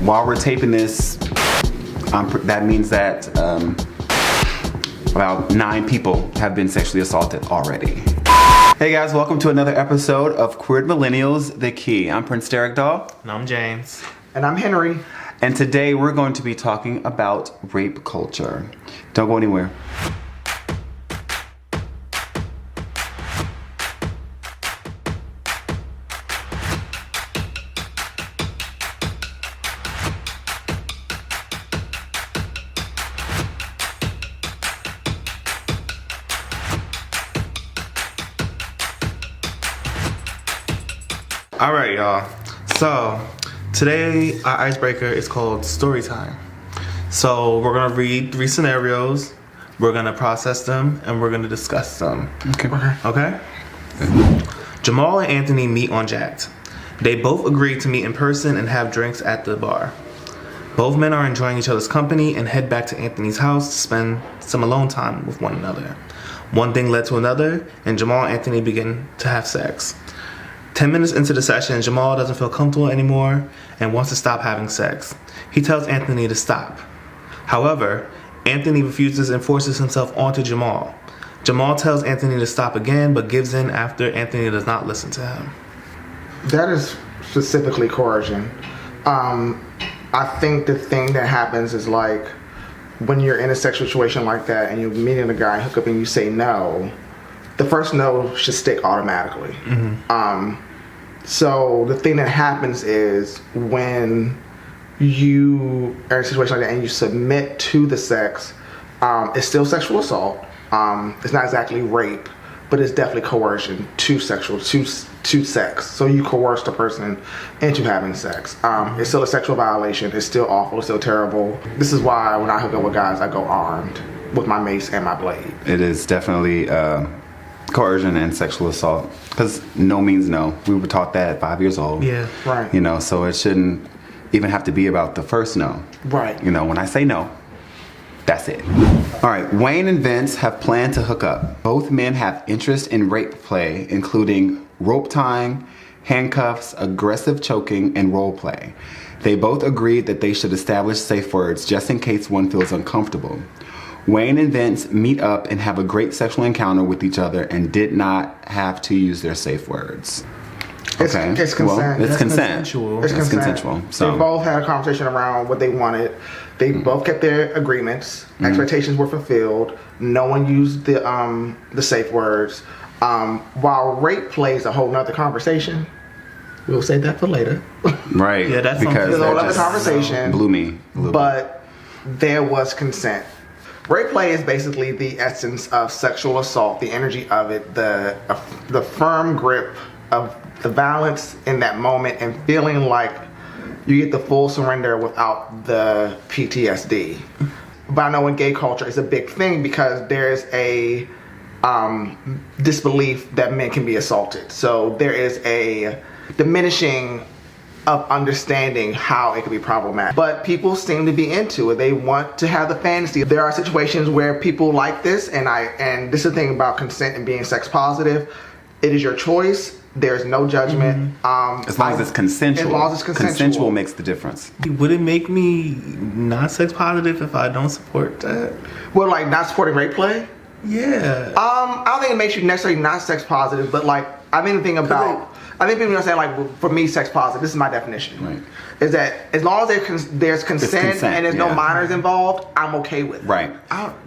while we're taping this, that means that about 9 people have been sexually assaulted already. Hey guys, welcome to another episode of Queer Millennials, The Key. I'm Prince Derek Dahl. And I'm James. And I'm Henry. And today we're going to be talking about rape culture. Don't go anywhere. All right, y'all. So today our icebreaker is called story time. So we're gonna read 3 scenarios. We're gonna process them and we're gonna discuss them. Okay. Jamal and Anthony meet on Jacked. They both agree to meet in person and have drinks at the bar. Both men are enjoying each other's company and head back to Anthony's house to spend some alone time with one another. One thing led to another, and Jamal and Anthony begin to have sex. 10 minutes into the session, Jamal doesn't feel comfortable anymore and wants to stop having sex. He tells Anthony to stop. However, Anthony refuses and forces himself onto Jamal. Jamal tells Anthony to stop again, but gives in after Anthony does not listen to him. That is specifically coercion. I think the thing that happens is like when you're in a sexual situation like that and you're meeting a guy, hook up and you say no, the first no should stick automatically. So the thing that happens is when you are in a situation like that and you submit to the sex, it's still sexual assault. It's not exactly rape, but it's definitely coercion to sex. So you coerce the person into having sex. It's still a sexual violation. It's still awful. It's still terrible. This is why when I hook up with guys, I go armed with my mace and my blade. It is definitely coercion and sexual assault, because no means no. We were taught that at 5 years old. Yeah, right. You know, so it shouldn't even have to be about the first no. Right. You know, when I say no, that's it. All right, Wayne and Vince have planned to hook up. Both men have interest in rape play, including rope tying, handcuffs, aggressive choking, and role play. They both agreed that they should establish safe words just in case one feels uncomfortable. Wayne and Vince meet up and have a great sexual encounter with each other and did not have to use their safe words. Okay. It's consent. Well, it's consent. Consensual. It's consensual. So they both had a conversation around what they wanted. They both kept their agreements. Expectations were fulfilled. No one used the safe words. While rape play is a whole nother conversation, we'll save that for later. right. Yeah, that's because a whole that other just conversation. Blew me. But there was consent. Rape play is basically the essence of sexual assault, the energy of it, the firm grip of the violence in that moment and feeling like you get the full surrender without the PTSD. But I know in gay culture it's a big thing because there's a disbelief that men can be assaulted. So there is a diminishing of understanding how it could be problematic. But people seem to be into it. They want to have the fantasy. There are situations where people like this, and this is the thing about consent and being sex positive. It is your choice. There's no judgment. As long as it's consensual. As long as it's consensual. Consensual makes the difference. Would it make me not sex positive if I don't support that? Well, like not supporting rape play? Yeah. I don't think it makes you necessarily not sex positive, but like I think the thing about I think people are saying like for me sex positive. This is my definition. Right. Is that as long as there's consent and there's no minors involved, I'm okay with it. Right.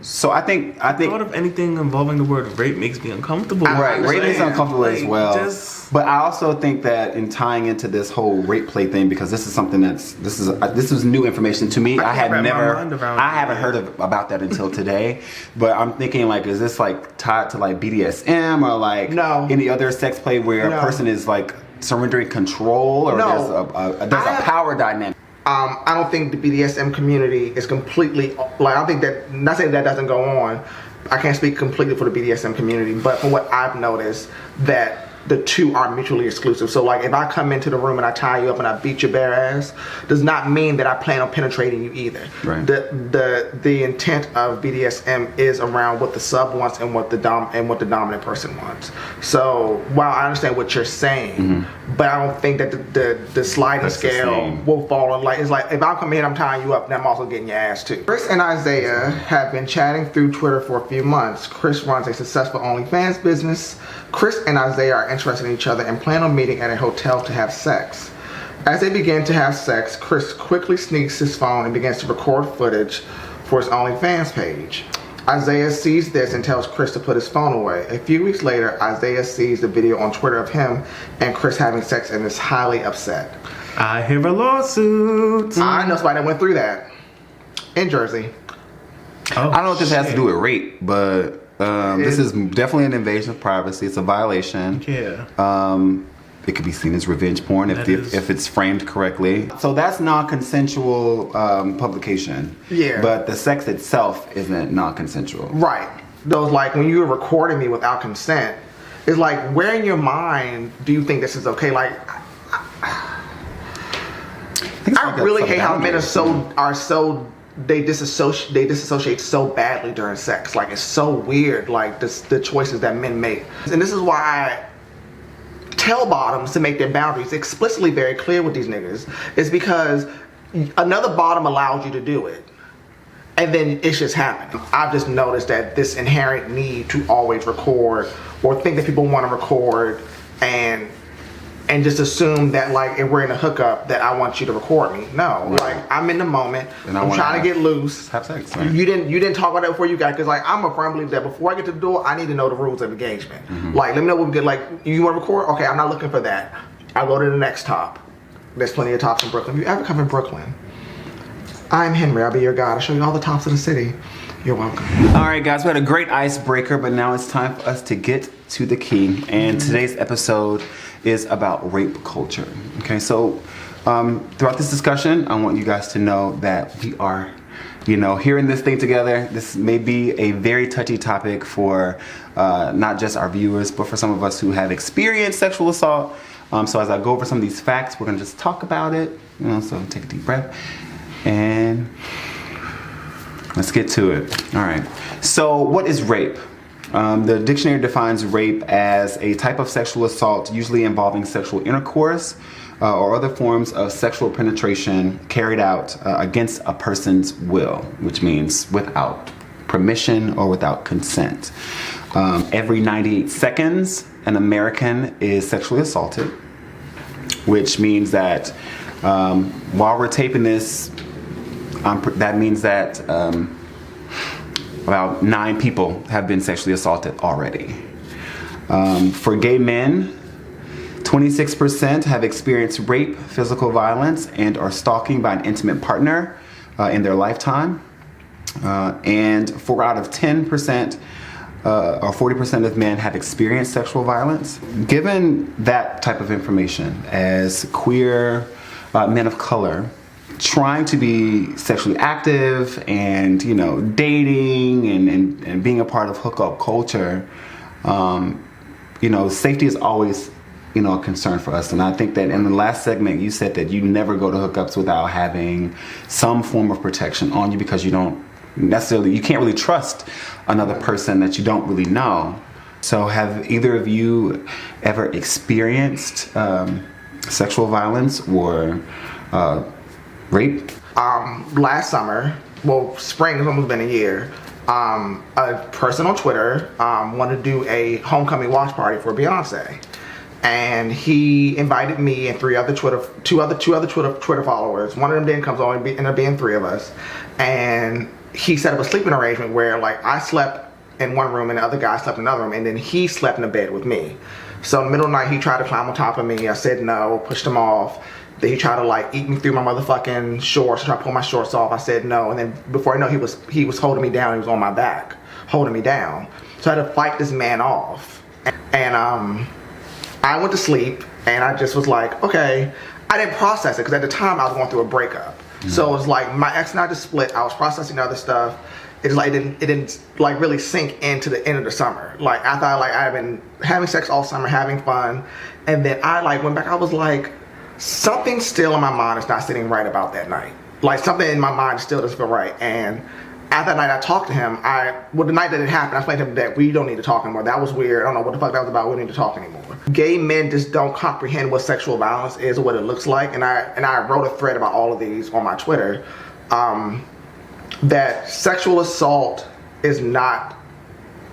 So I think thought of anything involving the word rape makes me uncomfortable. Right, rape is uncomfortable as well. Just But I also think that in tying into this whole rape play thing, because this is something this is new information to me. I haven't heard about that until today. But I'm thinking like, is this like tied to like BDSM or like any other sex play where a person is like surrendering control or there's a power dynamic? I don't think the BDSM community is completely like. I don't think that. Not saying that doesn't go on. I can't speak completely for the BDSM community, but from what I've noticed, that the two are mutually exclusive. So like if I come into the room and I tie you up and I beat your bare ass, does not mean that I plan on penetrating you either. Right. The intent of BDSM is around what the sub wants and what the dominant person wants. So while I understand what you're saying, but I don't think that the sliding scale will fall on, like, it's like if I come in, I'm tying you up, and I'm also getting your ass too. Chris and Isaiah have been chatting through Twitter for a few months. Chris runs a successful OnlyFans business. Chris and Isaiah are interested in each other and plan on meeting at a hotel to have sex. As they begin to have sex, Chris quickly sneaks his phone and begins to record footage for his OnlyFans page. Isaiah sees this and tells Chris to put his phone away. A few weeks later, Isaiah sees the video on Twitter of him and Chris having sex and is highly upset. I hear a lawsuit. I know somebody that went through that in Jersey. Oh, I don't know if this has to do with rape, but this is definitely an invasion of privacy. It's a violation. Yeah. It could be seen as revenge porn if it's framed correctly. So that's non-consensual publication. Yeah. But the sex itself isn't non-consensual. Right. Those, like, when you're recording me without consent, it's like, where in your mind do you think this is okay? Like, I really hate how men they disassociate so badly during sex. Like, it's so weird, like the choices that men make. And this is why I tell bottoms to make their boundaries explicitly very clear with these niggas. Is because another bottom allows you to do it, and then it's just happening. I've just noticed that this inherent need to always record or think that people want to record and just assume that, like, if we're in a hookup, that I want you to record me. No, right. Like, I'm in the moment. And I'm trying to get loose. Have sex. Right? You didn't talk about that before you got, because, like, I'm a firm believer that before I get to the door, I need to know the rules of engagement. Like, let me know what we get. Like, you want to record? Okay, I'm not looking for that. I'll go to the next top. There's plenty of tops in Brooklyn. If you ever come in Brooklyn, I'm Henry. I'll be your guide. I'll show you all the tops of the city. You're welcome. All right, guys, we had a great icebreaker, but now it's time for us to get to the key. And today's episode is about rape culture. Okay, so throughout this discussion, I want you guys to know that we are, hearing this thing together. This may be a very touchy topic for not just our viewers, but for some of us who have experienced sexual assault. So as I go over some of these facts, we're gonna just talk about it. So take a deep breath and let's get to it. All right. So what is rape? The dictionary defines rape as a type of sexual assault, usually involving sexual intercourse or other forms of sexual penetration carried out against a person's will, which means without permission or without consent. Every 98 seconds, an American is sexually assaulted, which means that while we're taping this, that means that about 9 people have been sexually assaulted already. For gay men, 26% have experienced rape, physical violence, and are stalking by an intimate partner in their lifetime. And 4 out of 10% or 40% of men have experienced sexual violence. Given that type of information, as queer men of color, trying to be sexually active and dating and being a part of hookup culture, safety is always a concern for us. And I think that in the last segment you said that you never go to hookups without having some form of protection on you, because you can't really trust another person that you don't really know. So have either of you ever experienced sexual violence or rape? Last summer, spring has almost been a year, a person on Twitter wanted to do a homecoming watch party for Beyonce. And he invited me and two other Twitter followers. One of them didn't come, so it ended up being 3 of us. And he set up a sleeping arrangement where, like, I slept in one room and the other guy slept in another room, and then he slept in the bed with me. So in the middle of the night, he tried to climb on top of me. I said no, pushed him off. Then he tried to, like, eat me through my motherfucking shorts, try to pull my shorts off. I said no, and then before I know, he was holding me down. He was on my back, holding me down. So I had to fight this man off. And I went to sleep, and I just was like, okay. I didn't process it, because at the time I was going through a breakup. So it's like my ex and I just split. I was processing other stuff. It's like it didn't like really sink into the end of the summer. Like I thought like I've been having sex all summer, having fun, and then I like went back. I was like, something still in my mind is not sitting right about that night. Like something in my mind still doesn't feel right. And after that night, I talked to him. The night that it happened, I explained to him that we don't need to talk anymore. That was weird. I don't know what the fuck that was about. We don't need to talk anymore. Gay men just don't comprehend what sexual violence is or what it looks like. And I wrote a thread about all of these on my Twitter. That sexual assault is not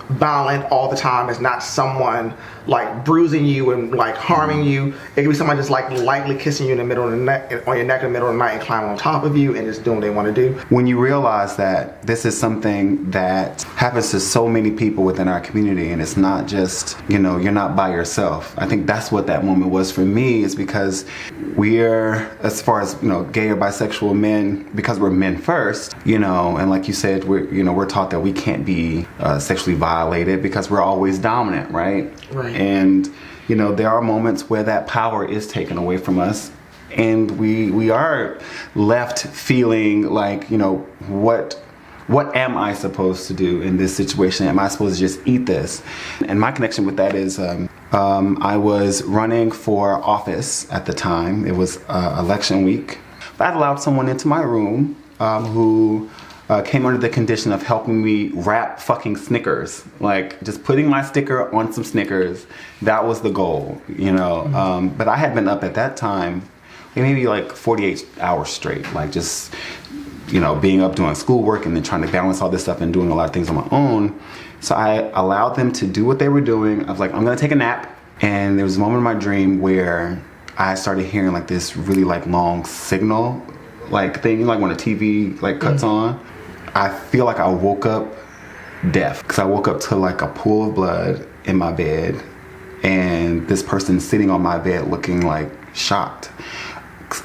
violent all the time. It's not someone like bruising you and like harming you. It can be someone just like lightly kissing you in the middle of the neck, on your neck in the middle of the night, and climbing on top of you and just doing what they want to do. When you realize that this is something that happens to so many people within our community, and it's not just, you know, you're not by yourself. I think that's what that moment was for me, is because we're, as far as, you know, gay or bisexual men, because we're men first, you know, and like you said, we're taught that we can't be sexually violated because we're always dominant, right? Right. And, you know, there are moments where that power is taken away from us, and we are left feeling like, you know, what am I supposed to do in this situation? Am I supposed to just eat this? And my connection with that is I was running for office at the time. It was election week. I allowed someone into my room who came under the condition of helping me wrap fucking Snickers. Like, just putting my sticker on some Snickers. That was the goal, you know. But I had been up at that time, maybe like 48 hours straight. Like, just, you know, being up doing schoolwork and then trying to balance all this stuff and doing a lot of things on my own. So I allowed them to do what they were doing. I was like, I'm gonna take a nap. And there was a moment in my dream where I started hearing like this really like long signal like thing, like when a TV like cuts on. I feel like I woke up deaf, because I woke up to like a pool of blood in my bed, and this person sitting on my bed looking like shocked.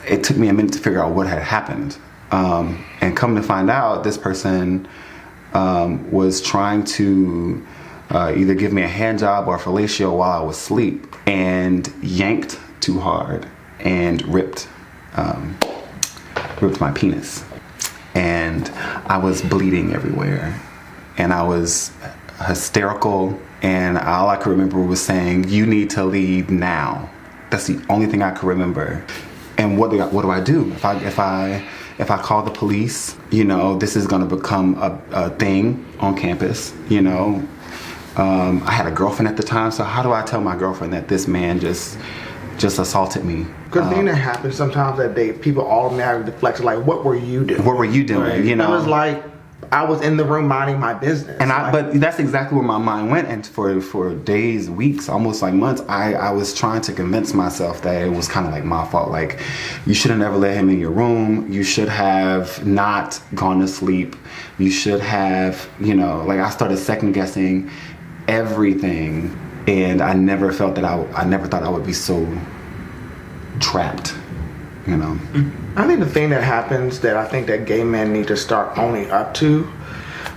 It took me a minute to figure out what had happened. And come to find out, this person was trying to either give me a hand job or a fellatio while I was asleep, and yanked too hard and ripped my penis. And I was bleeding everywhere, and I was hysterical, and all I could remember was saying, "You need to leave now." That's the only thing I could remember. And what do I do? If I call the police, you know, this is gonna become a thing on campus, you know. I had a girlfriend at the time, so how do I tell my girlfriend that this man just assaulted me? Because the thing that happens sometimes that people automatically deflect, like, what were you doing? What were you doing? Right. You know, it was like I was in the room minding my business. And but that's exactly where my mind went. And for days, weeks, almost like months, I was trying to convince myself that it was kind of like my fault. Like, you should have never let him in your room. You should have not gone to sleep. You should have, you know, like, I started second guessing everything. And I never felt that I never thought I would be so trapped, you know. I think the thing that happens that I think that gay men need to start owning up to,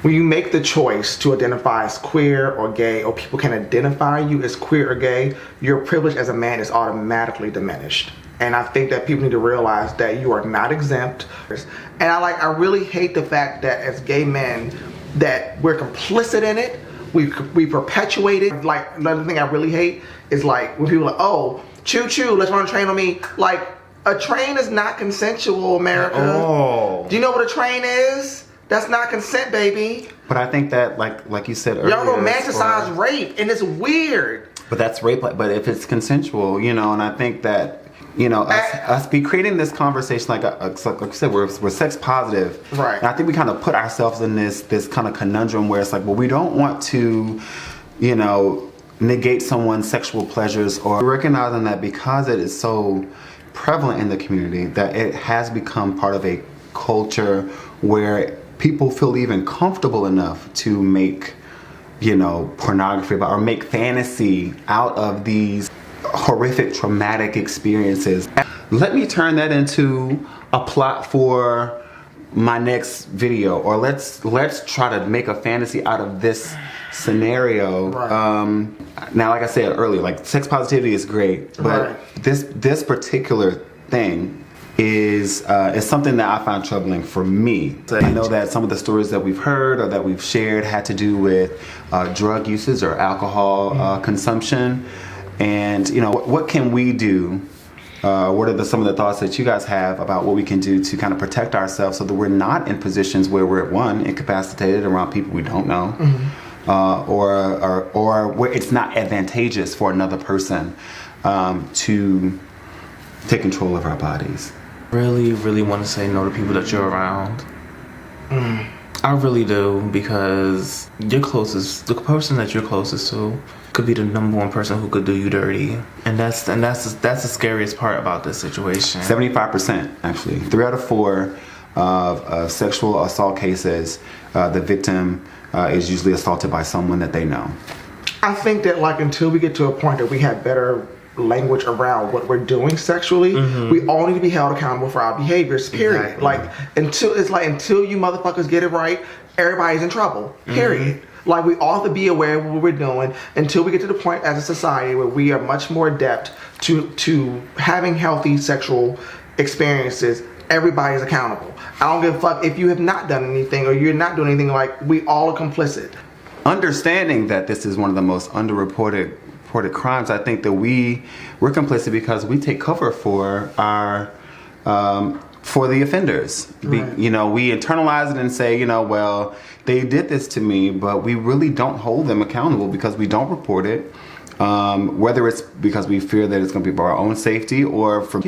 when you make the choice to identify as queer or gay, or people can identify you as queer or gay, your privilege as a man is automatically diminished. And I think that people need to realize that you are not exempt. And I really hate the fact that as gay men that we're complicit in it. We perpetuate it. Like, another thing I really hate is like when people are like, oh, choo choo, let's run a train on me. Like, a train is not consensual, America. Oh. Do you know what a train is? That's not consent, baby. But I think that, like you said earlier, y'all romanticize rape, and it's weird. But that's rape. But if it's consensual, you know, and I think that, you know, us be creating this conversation, like you said, we're sex positive, right? And I think we kind of put ourselves in this kind of conundrum where it's like, well, we don't want to, you know, negate someone's sexual pleasures, or recognizing that because it is so prevalent in the community that it has become part of a culture where people feel even comfortable enough to make, you know, pornography or make fantasy out of these horrific traumatic experiences. Let me turn that into a plot for my next video, or let's try to make a fantasy out of this scenario. Right. Now, like I said earlier, like, sex positivity is great, but right. this particular thing is something that I find troubling for me. So I know that some of the stories that we've heard or that we've shared had to do with drug uses or alcohol consumption. And what can we do? What are some of the thoughts that you guys have about what we can do to kind of protect ourselves so that we're not in positions where we're incapacitated around people we don't know, or where it's not advantageous for another person to take control of our bodies. Really, really want to say no to people that you're around. I really do, because the person that you're closest to could be the number one person who could do you dirty, and that's the scariest part about this situation. 75%, actually, 3 out of 4 of sexual assault cases, the victim is usually assaulted by someone that they know. I think that until we get to a point that we have better language around what we're doing sexually, we all need to be held accountable for our behaviors, period. Exactly. Until you motherfuckers get it right, everybody's in trouble, period. We all have to be aware of what we're doing until we get to the point as a society where we are much more adept to having healthy sexual experiences. Everybody's accountable. I don't give a fuck if you have not done anything or you're not doing anything. We all are complicit. Understanding that this is one of the most underreported crimes, I think that we're complicit because we take cover for our for the offenders. Right. We internalize it and say, well, they did this to me, but we really don't hold them accountable because we don't report it. Whether it's because we fear that it's going to be for our own safety, or for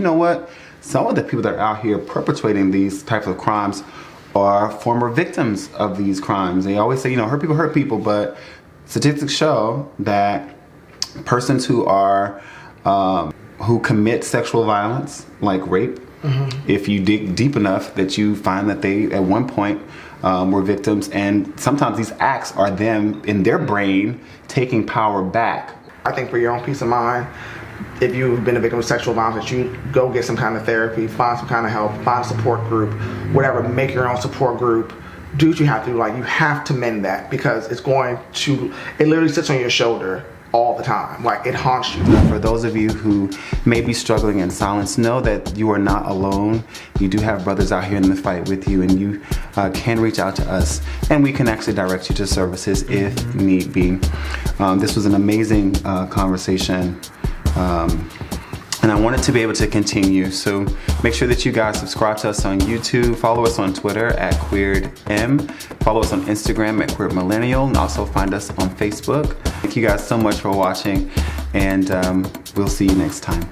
some of the people that are out here perpetrating these types of crimes are former victims of these crimes. They always say, hurt people, but statistics show that persons who commit sexual violence, like rape, if you dig deep enough, that you find that they at one point were victims, and sometimes these acts are them in their brain taking power back. I think for your own peace of mind, if you've been a victim of sexual violence, that you go get some kind of therapy, find some kind of help, find a support group, whatever, make your own support group. Do what you have to do. You have to mend that, because it literally sits on your shoulder all the time. It haunts you. For those of you who may be struggling in silence, know that you are not alone. You do have brothers out here in the fight with you, and you can reach out to us, and we can actually direct you to services if need be. This was an amazing conversation, and I wanted to be able to continue. So make sure that you guys subscribe to us on YouTube, follow us on Twitter at QueeredM, follow us on Instagram at QueeredMillennial, and also find us on Facebook. Thank you guys so much for watching, and we'll see you next time.